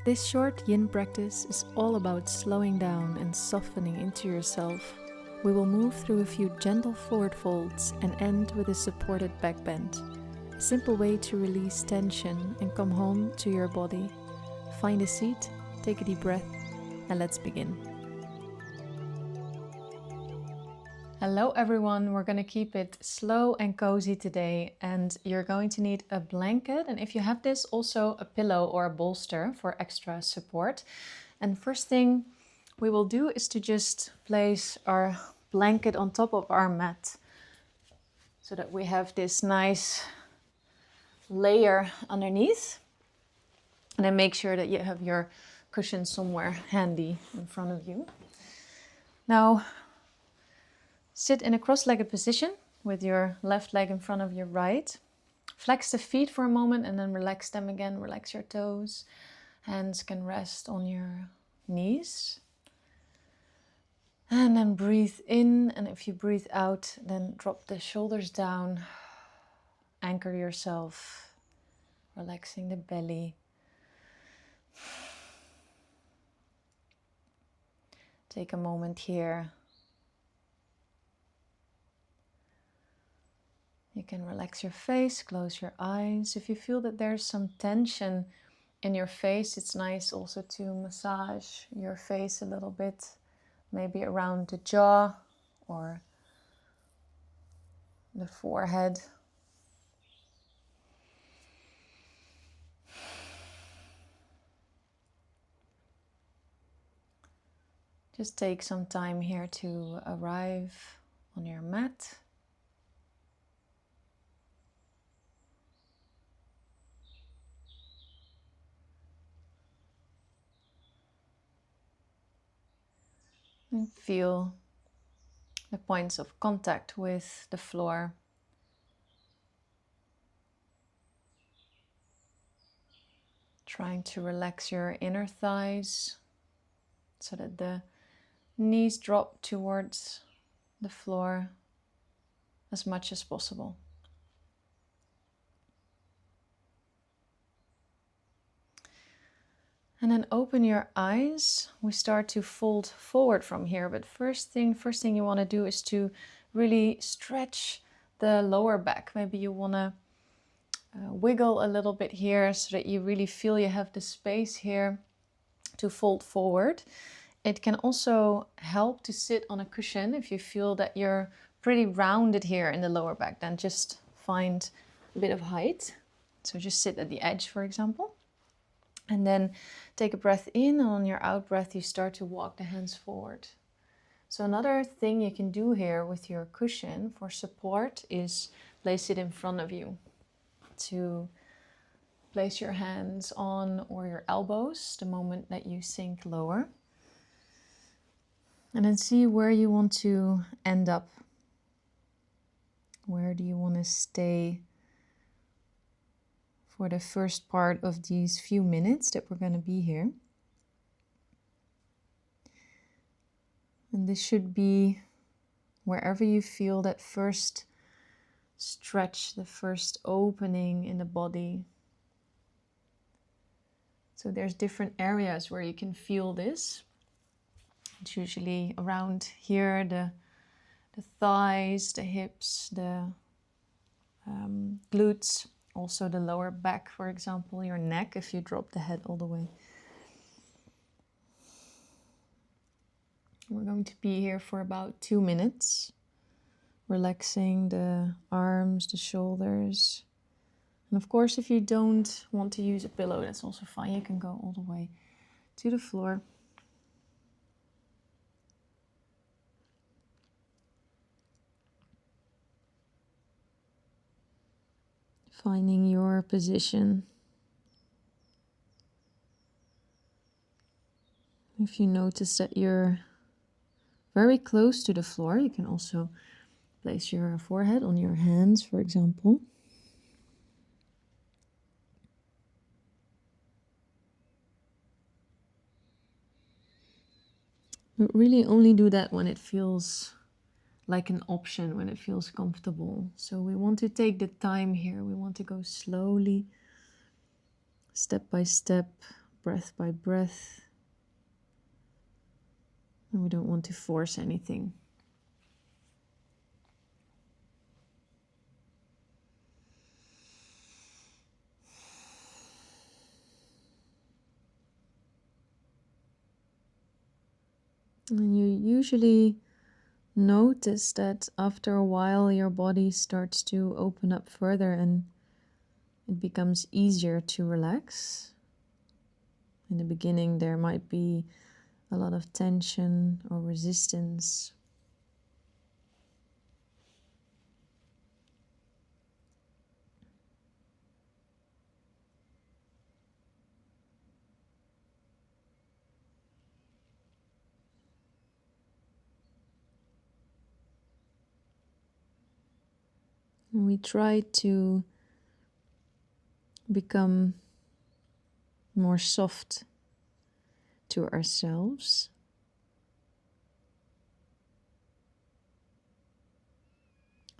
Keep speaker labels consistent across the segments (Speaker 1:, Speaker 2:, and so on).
Speaker 1: This short yin practice is all about slowing down and softening into yourself. We will move through a few gentle forward folds and end with a supported back bend. A simple way to release tension and come home to your body. Find a seat, take a deep breath, and let's begin. Hello everyone, we're going to keep it slow and cozy today, and you're going to need a blanket, and if you have this, also a pillow or a bolster for extra support. And first thing we will do is to just place our blanket on top of our mat so that we have this nice layer underneath. And then make sure that you have your cushion somewhere handy in front of you. Now, sit in a cross-legged position with your left leg in front of your right. Flex the feet for a moment and then relax them again. Relax your toes. Hands can rest on your knees. And then breathe in, and if you breathe out, then drop the shoulders down. Anchor yourself, relaxing the belly. Take a moment here. You can relax your face, close your eyes. If you feel that there's some tension in your face, it's nice also to massage your face a little bit, maybe around the jaw or the forehead. Just take some time here to arrive on your mat. And feel the points of contact with the floor. Trying to relax your inner thighs so that the knees drop towards the floor as much as possible. And then open your eyes. We start to fold forward from here, but first thing you want to do is to really stretch the lower back. Maybe you want to wiggle a little bit here so that you really feel you have the space here to fold forward. It can also help to sit on a cushion if you feel that you're pretty rounded here in the lower back. Then just find a bit of height. So just sit at the edge, for example. And then take a breath in, and on your out breath you start to walk the hands forward. So another thing you can do here with your cushion for support is place it in front of you. To place your hands on or your elbows the moment that you sink lower. And then see where you want to end up. Where do you want to stay for the first part of these few minutes that we're going to be here. And this should be wherever you feel that first stretch, the first opening in the body. So there's different areas where you can feel this. It's usually around here, the thighs, the hips, the glutes. Also the lower back, for example, your neck, if you drop the head all the way. We're going to be here for about 2 minutes, relaxing the arms, the shoulders. And of course, if you don't want to use a pillow, that's also fine. You can go all the way to the floor. Finding your position. If you notice that you're very close to the floor, you can also place your forehead on your hands, for example. But really only do that when it feels like an option, when it feels comfortable. So we want to take the time here. We want to go slowly, step by step, breath by breath. And we don't want to force anything. And you usually notice that after a while your body starts to open up further and it becomes easier to relax. In the beginning there might be a lot of tension or resistance. And we try to become more soft to ourselves.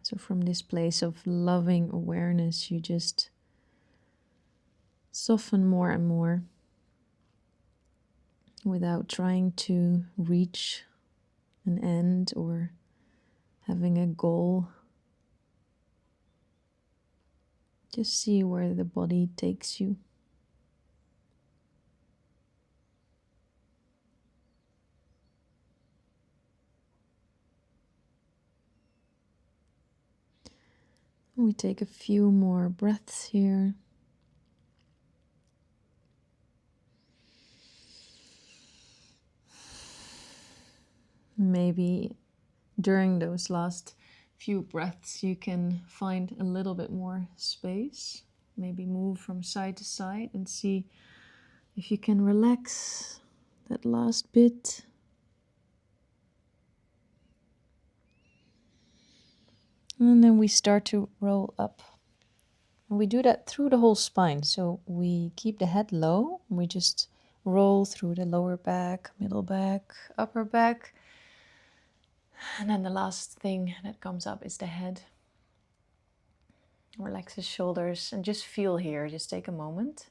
Speaker 1: So from this place of loving awareness, you just soften more and more without trying to reach an end or having a goal. Just see where the body takes you. We take a few more breaths here. Maybe during those last few breaths you can find a little bit more space. Maybe move from side to side and see if you can relax that last bit. And then we start to roll up. And we do that through the whole spine. So we keep the head low. We just roll through the lower back, middle back, upper back. And then the last thing that comes up is the head. Relax the shoulders and just feel here. Just take a moment.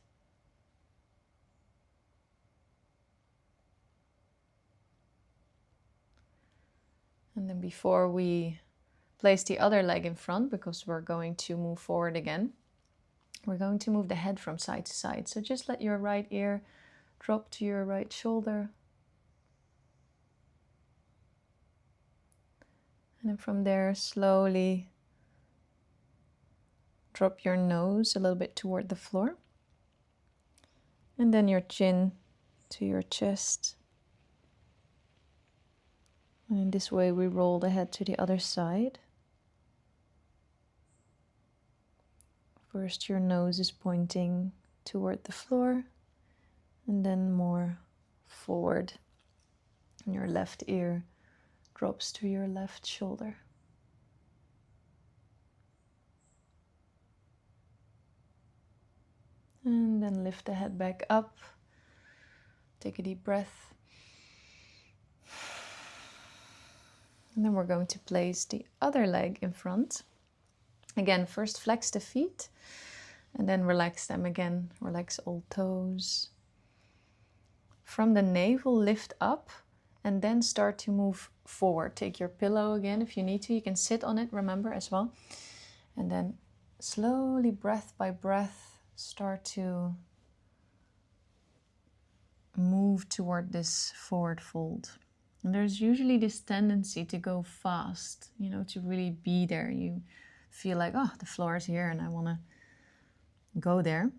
Speaker 1: And then before we place the other leg in front, because we're going to move forward again, we're going to move the head from side to side. So just let your right ear drop to your right shoulder. And then from there, slowly drop your nose a little bit toward the floor. And then your chin to your chest. And in this way, we roll the head to the other side. First, your nose is pointing toward the floor, and then more forward. And your left ear drops to your left shoulder. And then lift the head back up. Take a deep breath. And then we're going to place the other leg in front. Again, first flex the feet and then relax them again. Relax all toes. From the navel, lift up and then start to move forward. Take your pillow again if you need to. You can sit on it, remember, as well. And then slowly, breath by breath, start to move toward this forward fold. And there's usually this tendency to go fast, to really be there. You feel like, oh, the floor is here and I want to go there.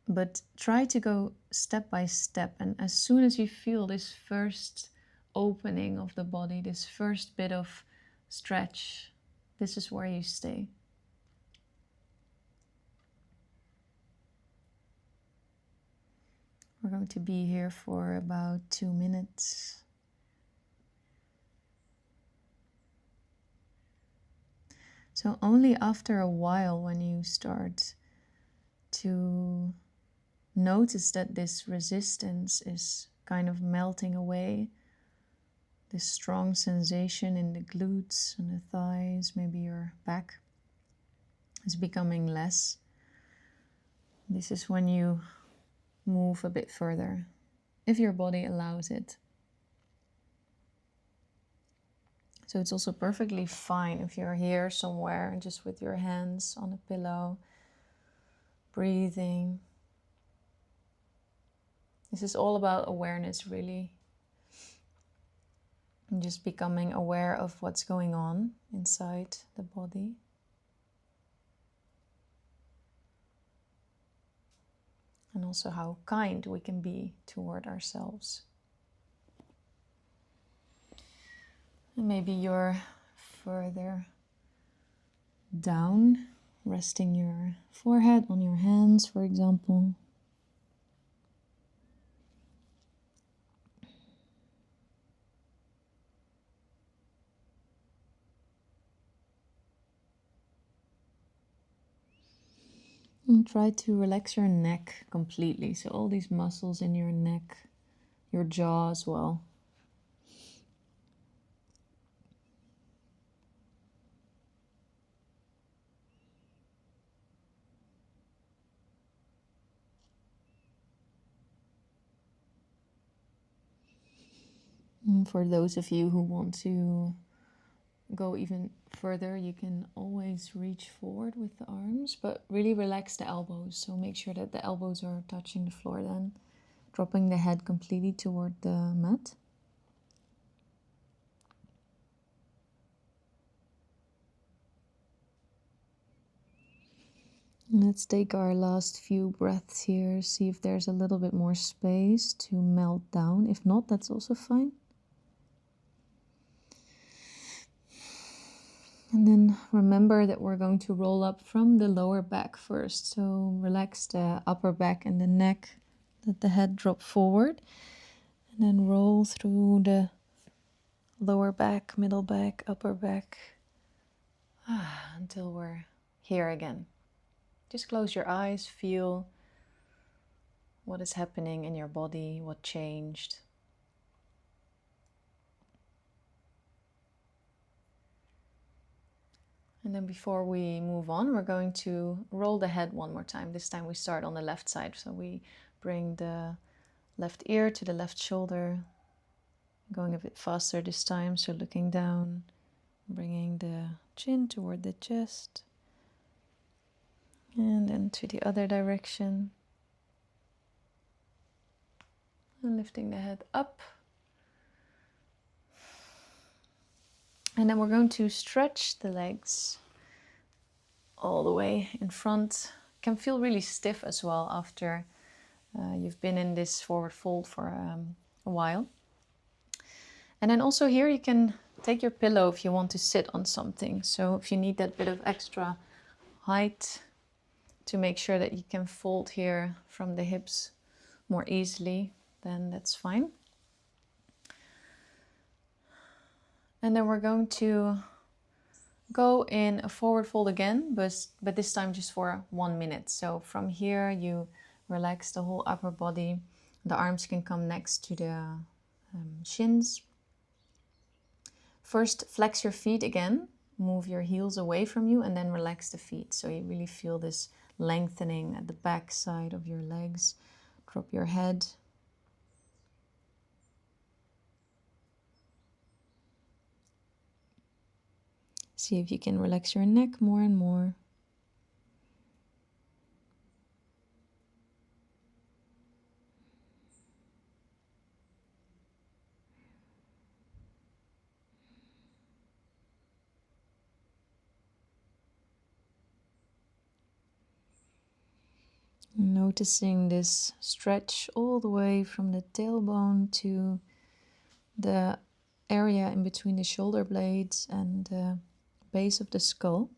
Speaker 1: But try to go step by step. And as soon as you feel this first opening of the body, this first bit of stretch, this is where you stay. We're going to be here for about 2 minutes. So only after a while, when you start to notice that this resistance is kind of melting away, this strong sensation in the glutes and the thighs, maybe your back, is becoming less, This is when you move a bit further, if your body allows it. So it's also perfectly fine if you're here somewhere just with your hands on a pillow, breathing. This is all about awareness, really. And just becoming aware of what's going on inside the body. And also how kind we can be toward ourselves. And maybe you're further down, resting your forehead on your hands, for example. And try to relax your neck completely. So all these muscles in your neck, your jaw as well. And for those of you who want to go even further, you can always reach forward with the arms, but really relax the elbows. So make sure that the elbows are touching the floor then, dropping the head completely toward the mat. Let's take our last few breaths here, see if there's a little bit more space to melt down. If not, that's also fine. And then remember that we're going to roll up from the lower back first. So relax the upper back and the neck, let the head drop forward. And then roll through the lower back, middle back, upper back, until we're here again. Just close your eyes, feel what is happening in your body, what changed. And then before we move on, we're going to roll the head one more time. This time we start on the left side. So we bring the left ear to the left shoulder, going a bit faster this time. So looking down, bringing the chin toward the chest. And then to the other direction. And lifting the head up. And then we're going to stretch the legs all the way in front. Can feel really stiff as well after you've been in this forward fold for a while. And then also here you can take your pillow if you want to sit on something. So if you need that bit of extra height to make sure that you can fold here from the hips more easily, then that's fine. And then we're going to go in a forward fold again, but this time just for 1 minute. So from here you relax the whole upper body. The arms can come next to the shins. First, flex your feet again. Move your heels away from you and then relax the feet. So you really feel this lengthening at the back side of your legs. Drop your head. See if you can relax your neck more and more. Noticing this stretch all the way from the tailbone to the area in between the shoulder blades and the base of the skull.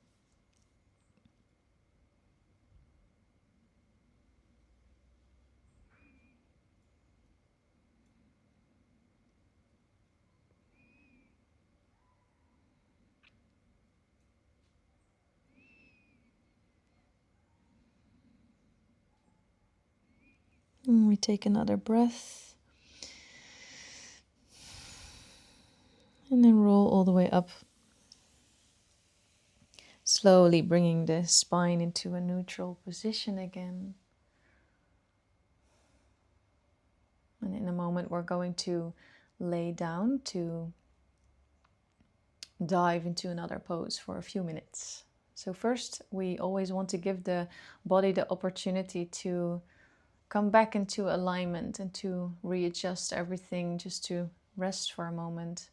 Speaker 1: And we take another breath. And then roll all the way up. Slowly bringing the spine into a neutral position again. moment we're going to lay down to dive into another pose for a few minutes. So first, we always want to give the body the opportunity to come back into alignment and to readjust everything, just to rest for a moment.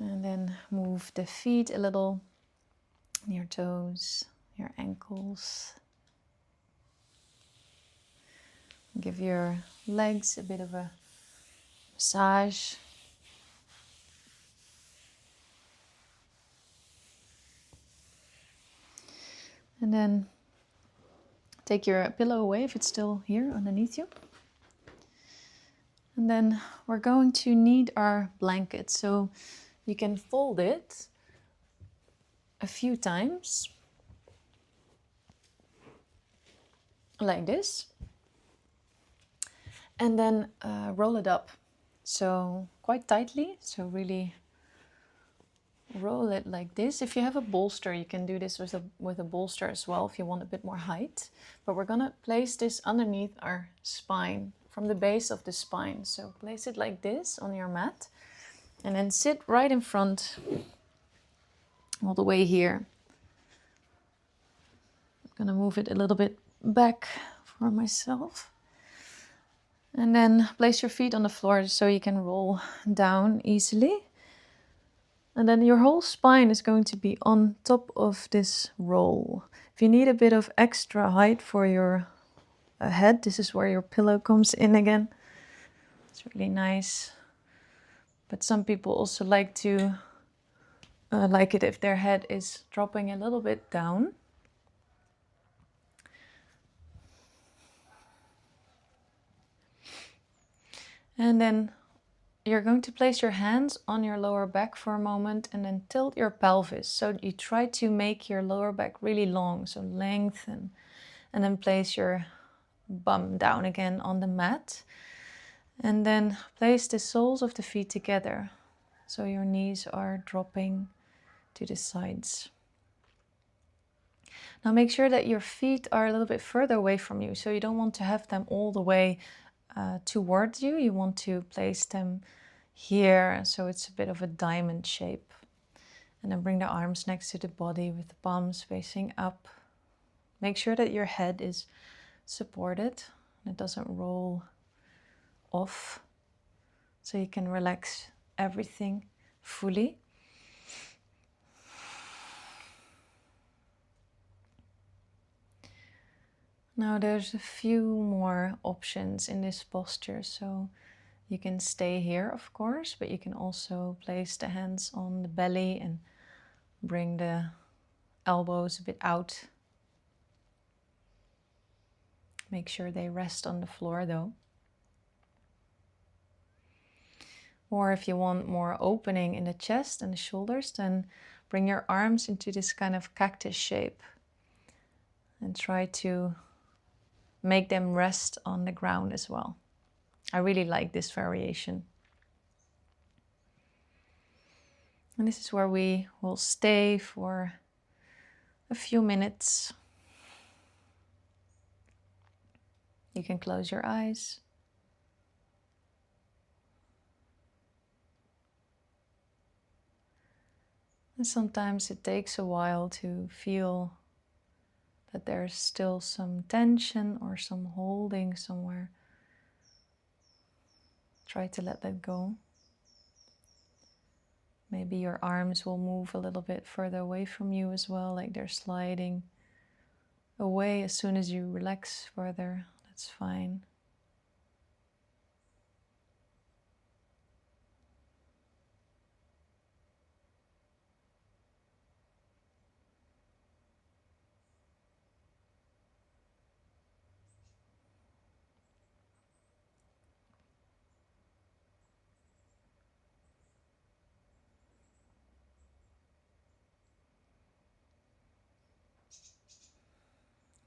Speaker 1: And then move the feet a little, your toes, your ankles. Give your legs a bit of a massage. And then take your pillow away if it's still here underneath you. And then we're going to need our blanket. So you can fold it a few times like this. And then roll it up. So quite tightly. So really roll it like this. If you have a bolster, you can do this with a bolster as well if you want a bit more height. But we're gonna place this underneath our spine, from the base of the spine. So place it like this on your mat and then sit right in front all the way here. I'm gonna move it a little bit back for myself. And then place your feet on the floor so you can roll down easily. And then your whole spine is going to be on top of this roll. If you need a bit of extra height for your head, this is where your pillow comes in again. It's really nice. But some people also like to like it if their head is dropping a little bit down. And then you're going to place your hands on your lower back for a moment and then tilt your pelvis. So you try to make your lower back really long, so lengthen. And then place your bum down again on the mat. And then place the soles of the feet together. So your knees are dropping to the sides. Now make sure that your feet are a little bit further away from you. So you don't want to have them all the way towards you. You want to place them here, so it's a bit of a diamond shape. And then bring the arms next to the body with the palms facing up. Make sure that your head is supported and it doesn't roll off, so you can relax everything fully. Now there's a few more options in this posture, so you can stay here of course, but you can also place the hands on the belly and bring the elbows a bit out. Make sure they rest on the floor though. Or if you want more opening in the chest and the shoulders, then bring your arms into this kind of cactus shape and try to make them rest on the ground as well. I really like this variation. And this is where we will stay for a few minutes. You can close your eyes. And sometimes it takes a while to feel that there's still some tension or some holding somewhere. Try to let that go. Maybe your arms will move a little bit further away from you as well, like they're sliding away as soon as you relax further. That's fine.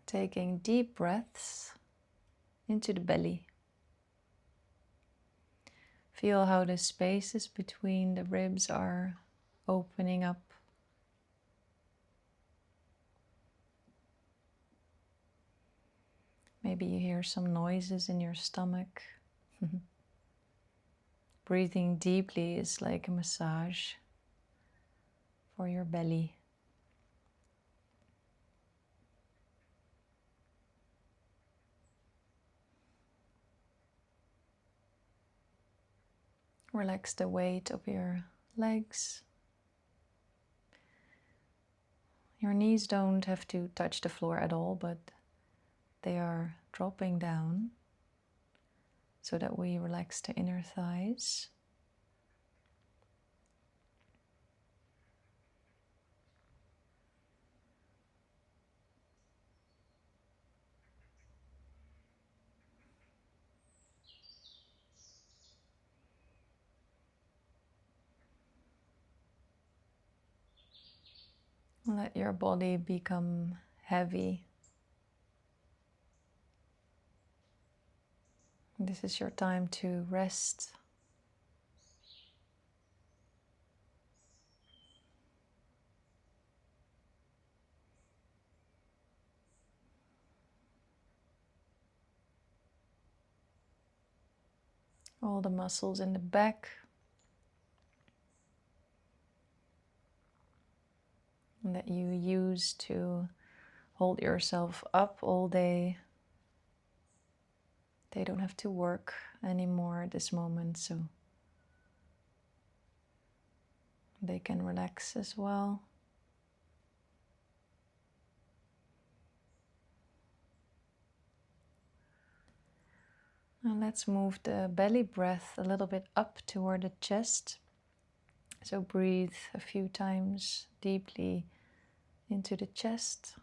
Speaker 1: Taking deep breaths into the belly. Feel how the spaces between the ribs are opening up. Maybe you hear some noises in your stomach. Breathing deeply is like a massage for your belly. Relax the weight of your legs. Your knees don't have to touch the floor at all, but they are dropping down so that we relax the inner thighs. Let your body become heavy. This is your time to rest. All the muscles in the back that you use to hold yourself up all day, they don't have to work anymore at this moment, so they can relax as well. Now let's move the belly breath a little bit up toward the chest. So breathe a few times deeply into the chest.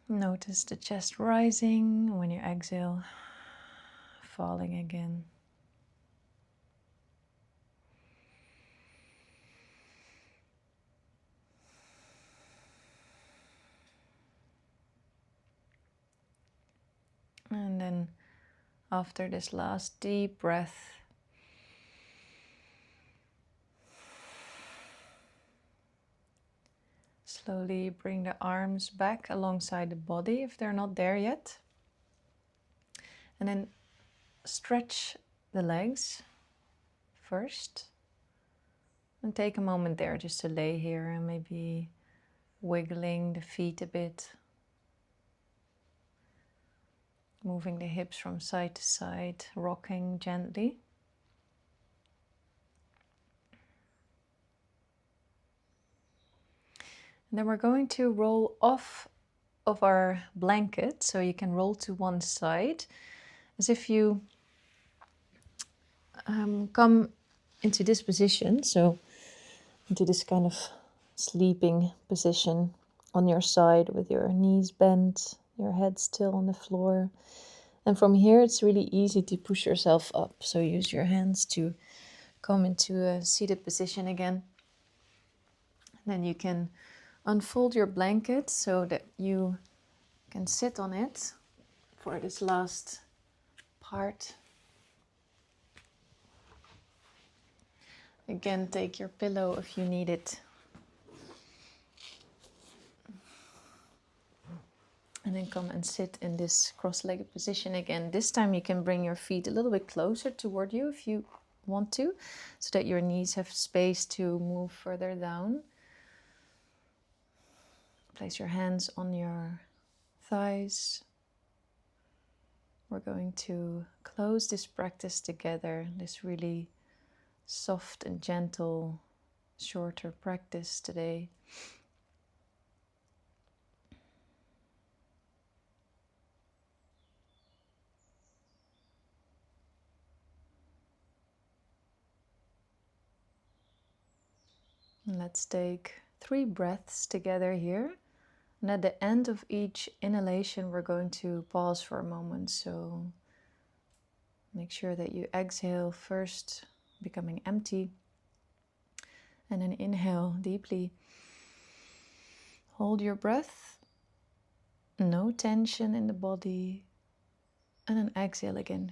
Speaker 1: Notice the chest rising. When you exhale, falling again. And then after this last deep breath, slowly bring the arms back alongside the body if they're not there yet. And then stretch the legs first. And take a moment there just to lay here and maybe wiggling the feet a bit. Moving the hips from side to side, rocking gently. And then we're going to roll off of our blanket, so you can roll to one side, as if you come into this position, so into this kind of sleeping position on your side with your knees bent, your head still on the floor. And from here it's really easy to push yourself up, so use your hands to come into a seated position again. Then you can unfold your blanket so that you can sit on it for this last part. Again, take your pillow if you need it. And then come and sit in this cross-legged position again. This time you can bring your feet a little bit closer toward you if you want to, so that your knees have space to move further down. Place your hands on your thighs. We're going to close this practice together, this really soft and gentle, shorter practice today. And let's take 3 breaths together here. And at the end of each inhalation, we're going to pause for a moment. So make sure that you exhale first, becoming empty. And then inhale deeply. Hold your breath. No tension in the body. And then exhale again.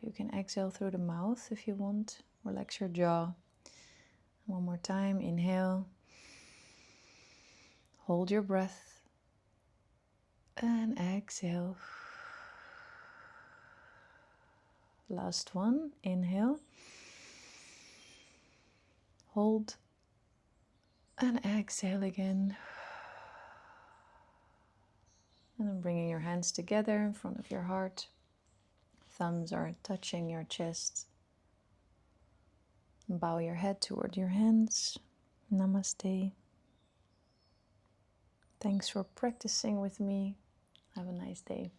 Speaker 1: You can exhale through the mouth if you want. Relax your jaw. One more time. Inhale. Hold your breath and exhale. Last one, inhale. Hold and exhale again. And then bringing your hands together in front of your heart. Thumbs are touching your chest. Bow your head toward your hands. Namaste. Thanks for practicing with me. Have a nice day.